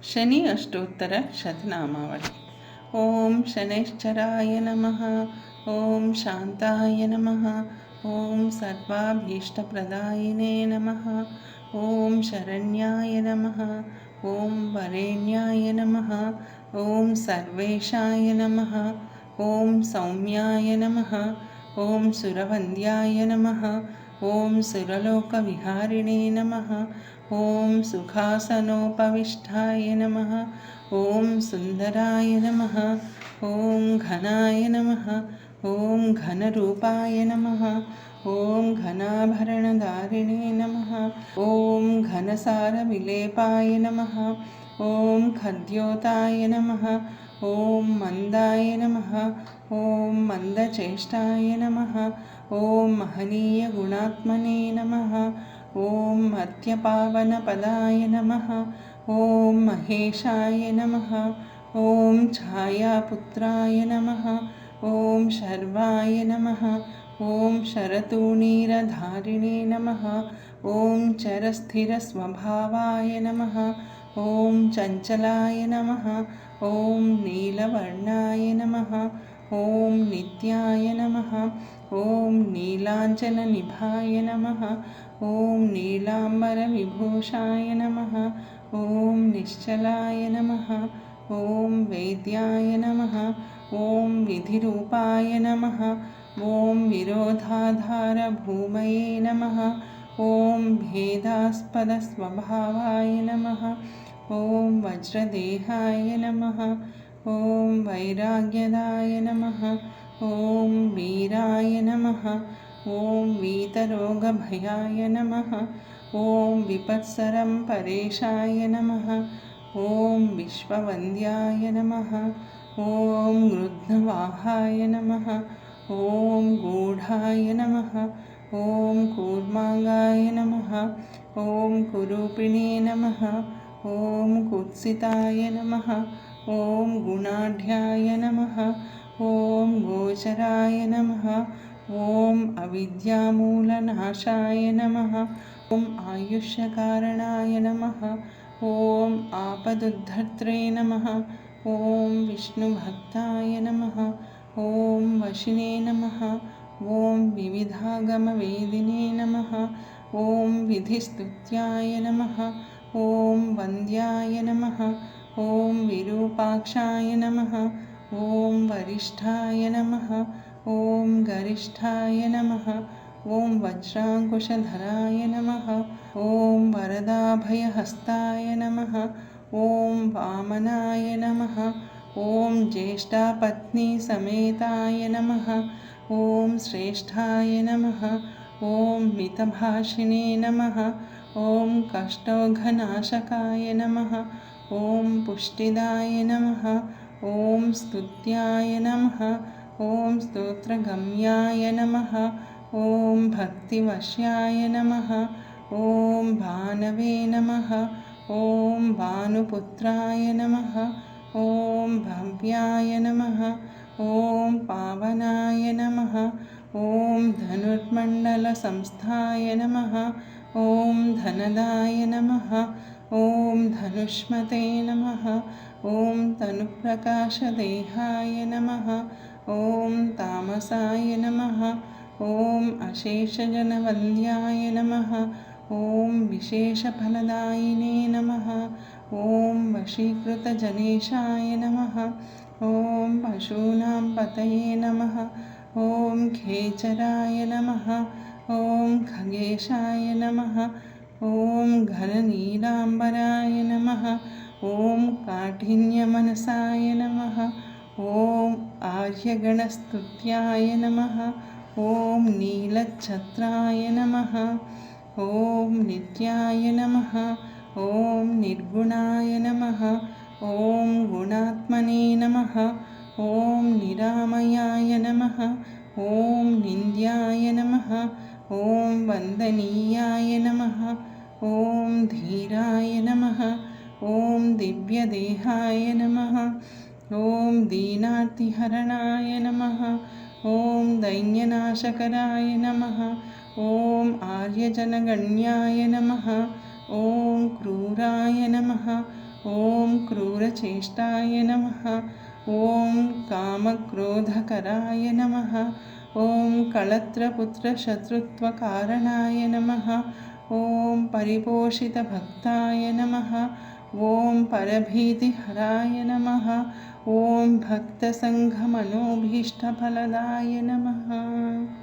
शनि अष्टोत्तर शतनामावली। ओम शनैश्चराय नमः। ओम शांताय नमः। ओम सर्वाभीष्टप्रदायिने नमः। ओम शरण्याय नमः। ओम वरेण्याय नमः। ओम सर्वेशाय नमः। ओम सौम्याय नमः। ओम सुरवन्द्याय नमः। ओम सुरलोकविहारिणे नमः। ओम सुखासनोपविष्टाय नमः। ओम सुंदराय नमः। ओम घनाय नमः। ओम घनरूपाय नमः। ओम घनाभरणधारिणे नमः। ओम घनसारविलेपाय नमः। ओम खद्योताय नमः। ओम मंदाय नमः। ओम मंदचेष्टाय नमः। ओम महनीयगुणात्मने नमः। ओम मर्त्यपावनपदाय नमः। ओम महेशाय नमः। ओम छायापुत्राय नमः। ओम शर्वाय नमः। ओम शरतूणीरधारिणे नमः। ओम चरस्थिरस्वभावाय नमः। ओम चञ्चलाय नमः। ओम नीलवर्णाय नमः। ओम नित्याय नमः। ओम नीलाञ्जननिभाय नमः। ओम नीलाम्बरविभूषाय नमः। ओम निश्चलाय नमः। ओम वेद्याय नमः। ओम विधिरूपाय नमः। ओम विरोधाधारभूमये नमः। ओम भेदास्पदस्वभावाय नमः। ओम वज्रदेहाय नमः। ओम वैराग्यदाय नमः। ओम वीराय नमः। ओम वीतरोगभयाय नमः। ओम विपत्सरं परेशाय नमः। ओम विश्ववन्द्याय नमः। ओम गृध्नवाहाय नमः। ओम गूढाय नमः। ओम कूर्मांगाय नमः। ओम कुरूपिणे नमः। ओम कुत्सिताय नमः। ओम गुणाढ्याय नमः। ओम गोचराय नमः। ओम अविद्यामूलनाशाय नमः। ओम आयुष्यकारणाय नमः। ओम आपदुद्धर्त्रे नमः। ओम विष्णुभक्ताय नमः। ओम वशिने नमः। ओम विविधागमवेदिने नमः। ओम विधिस्तुत्याय नमः। ओम वन्द्याय नमः। ओम विरूपाक्षाय नमः। ओम वरिष्ठाय नमः। ओम गरिष्ठाय नमः। ओम वज्रांकुशधराय नमः। ओम वरदाभयहस्ताय नमः। ओम वामनाय नमः। ओम ज्येष्ठापत्नीसमेताय नमः। ओम श्रेष्ठाय नमः। ओम मितभाषिणे नमः। ओम कष्टौघनाशकाय नमः। ओम पुष्टिदाय नमः। ओम स्तुत्याय नमः। ओम स्तोत्रगम्याय नमः। ओम भक्तिवश्याय नमः। ओम भानवे नमः। ओम भानुपुत्राय नमः। ओम भव्याय नमः। ओम पावनाय नमः। ओम धनुर्मण्डलसंस्थाय नमः। ओम धनदाय नमः। ओम धनुष्मते नमः। ओम तनुप्रकाशदेहाय नमः। ओम तामसाय नमः। ओम अशेषजनवन्द्याय नमः। ओम विशेषफलदायिने नमः। ओम वशीकृतजनेशाय नमः। ओम पशूनां पतये नमः। ओम खेचराय नमः। ओम खगेशाय नमः। ओम घननीलाम्बराय नमः। ओम काठिन्यमनसाय नमः। ओम आर्यगणस्तुत्याय नमः। ओम नीलच्छत्राय नमः। ओम नित्याय नमः। ओम निर्गुणाय नमः। ओम गुणात्मने नमः। ओम निरामयाय नमः। ओम निन्द्याय नमः। ओम वन्दनीयाय नमः। ओम धीराय नमः। ओम दिव्यदेहाय नमः। ओम दीनार्तिहरणाय नमः। ओम दैन्यनाशकराय नमः। ओम आर्यजनगण्याय नमः। ओम क्रूराय नमः। ॐ क्रूरचेष्टाय नमः। ॐ कामक्रोधकराय नमः। ॐ कलत्रपुत्रशत्रुत्वकारणाय नमः। ॐ परिपोषितभक्ताय नमः। ॐ परभीतिहराय नमः। ॐ भक्तसङ्घमनोभीष्टफलदाय नमः।